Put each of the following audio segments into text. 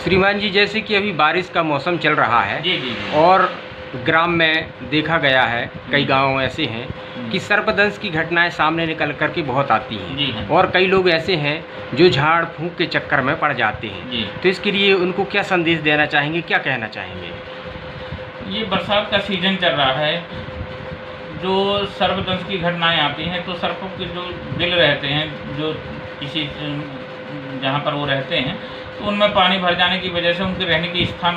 श्रीमान जी, जैसे कि अभी बारिश का मौसम चल रहा है जी जी जी। और ग्राम में देखा गया है, कई गांव ऐसे हैं कि सर्पदंश की घटनाएं सामने निकल कर के बहुत आती हैं। जी हाँ। और कई लोग ऐसे हैं जो झाड़ फूंक के चक्कर में पड़ जाते हैं। जी। तो इसके लिए उनको क्या संदेश देना चाहेंगे, क्या कहना चाहेंगे? ये बरसात का सीजन चल रहा है, जो सर्पदंश की घटनाएं आती हैं तो सर्पों के जो बिल रहते हैं, जो किसी जहाँ पर वो रहते हैं, तो उनमें पानी भर जाने की वजह से उनके रहने की स्थान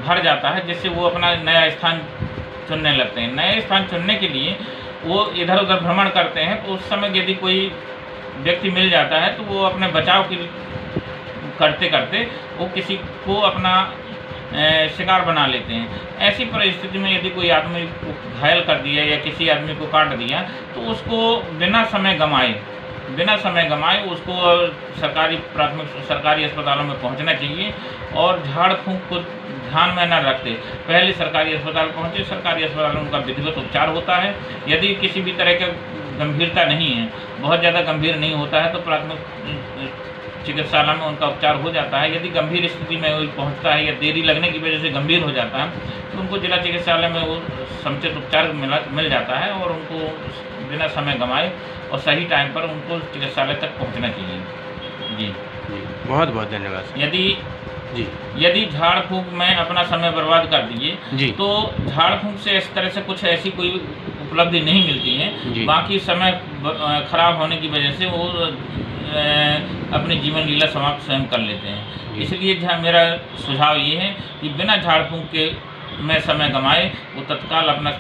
भर जाता है, जिससे वो अपना नया स्थान चुनने लगते हैं। नए स्थान चुनने के लिए वो इधर उधर भ्रमण करते हैं, तो उस समय यदि कोई व्यक्ति मिल जाता है तो वो अपने बचाव की करते करते वो किसी को अपना शिकार बना लेते हैं। ऐसी परिस्थिति में यदि कोई आदमी को घायल कर दिया या किसी आदमी को काट दिया तो उसको बिना समय गंवाए उसको सरकारी अस्पतालों में पहुंचना चाहिए और झाड़ फूंक को ध्यान में न रखते पहले सरकारी अस्पताल पहुंचे। सरकारी अस्पताल में उनका विधिवत उपचार होता है। यदि किसी भी तरह का गंभीरता नहीं है, बहुत ज़्यादा गंभीर नहीं होता है, तो प्राथमिक चिकित्सालय में उनका उपचार हो जाता है। यदि गंभीर स्थिति में वो पहुंचता है या देरी लगने की वजह से गंभीर हो जाता है तो उनको जिला चिकित्सालय में वो समुचित उपचार मिल जाता है और उनको बिना समय गंवाए और सही टाइम पर उनको चिकित्सालय तक पहुंचना चाहिए। जी बहुत बहुत धन्यवाद। यदि झाड़ फूंक में अपना समय बर्बाद कर दिए तो झाड़ फूंक से इस तरह से कुछ ऐसी कोई उपलब्धि नहीं मिलती है। बाकी समय खराब होने की वजह से वो अपनी जीवन लीला समाप्त स्वयं कर लेते हैं। इसलिए मेरा सुझाव ये है कि बिना झाड़ फूंक के में समय गंवाए वो तत्काल अपना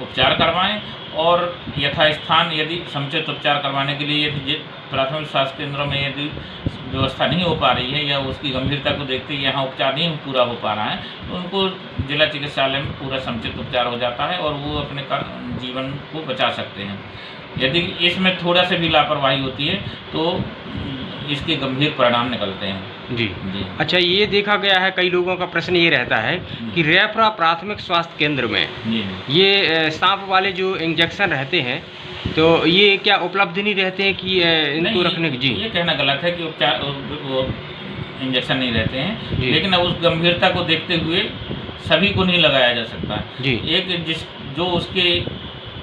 उपचार करवाएं और यथास्थान यदि समुचित उपचार करवाने के लिए यदि प्राथमिक स्वास्थ्य केंद्रों में यदि व्यवस्था नहीं हो पा रही है या उसकी गंभीरता को देखते यहाँ उपचार नहीं पूरा हो पा रहा है तो उनको जिला चिकित्सालय में पूरा समुचित उपचार हो जाता है और वो अपने जीवन को बचा सकते हैं। यदि इसमें थोड़ा से भी लापरवाही होती है तो इसके गंभीर परिणाम निकलते हैं। जी। अच्छा, ये देखा गया है, कई लोगों का प्रश्न ये रहता है कि रेफरा प्राथमिक स्वास्थ्य केंद्र में ये सांप वाले जो इंजेक्शन रहते हैं तो ये क्या उपलब्ध नहीं रहते हैं कि इनको रखने की? ये कहना गलत है कि उपचार इंजेक्शन नहीं रहते हैं, लेकिन उस गंभीरता को देखते हुए सभी को नहीं लगाया जा सकता। एक जो उसके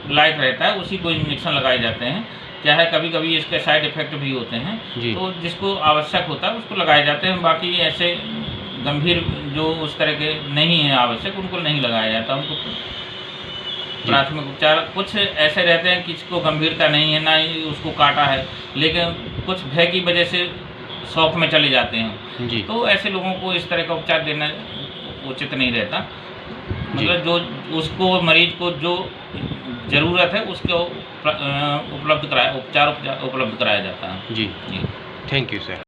लायक रहता है उसी को इंजेक्शन लगाए जाते हैं। क्या है, कभी कभी इसके साइड इफेक्ट भी होते हैं, तो जिसको आवश्यक होता है उसको लगाए जाते हैं। बाकी ऐसे गंभीर जो उस तरह के नहीं है आवश्यक उनको नहीं लगाया जाता। उनको प्राथमिक उपचार कुछ ऐसे रहते हैं किसको गंभीरता नहीं है, ना ही उसको काटा है, लेकिन कुछ भय की वजह से शौक में चले जाते हैं, तो ऐसे लोगों को इस तरह का उपचार देना उचित नहीं रहता। मतलब जो उसको मरीज को जो ज़रूरत है उसको उपचार उपलब्ध कराया जाता है। जी। Thank you sir.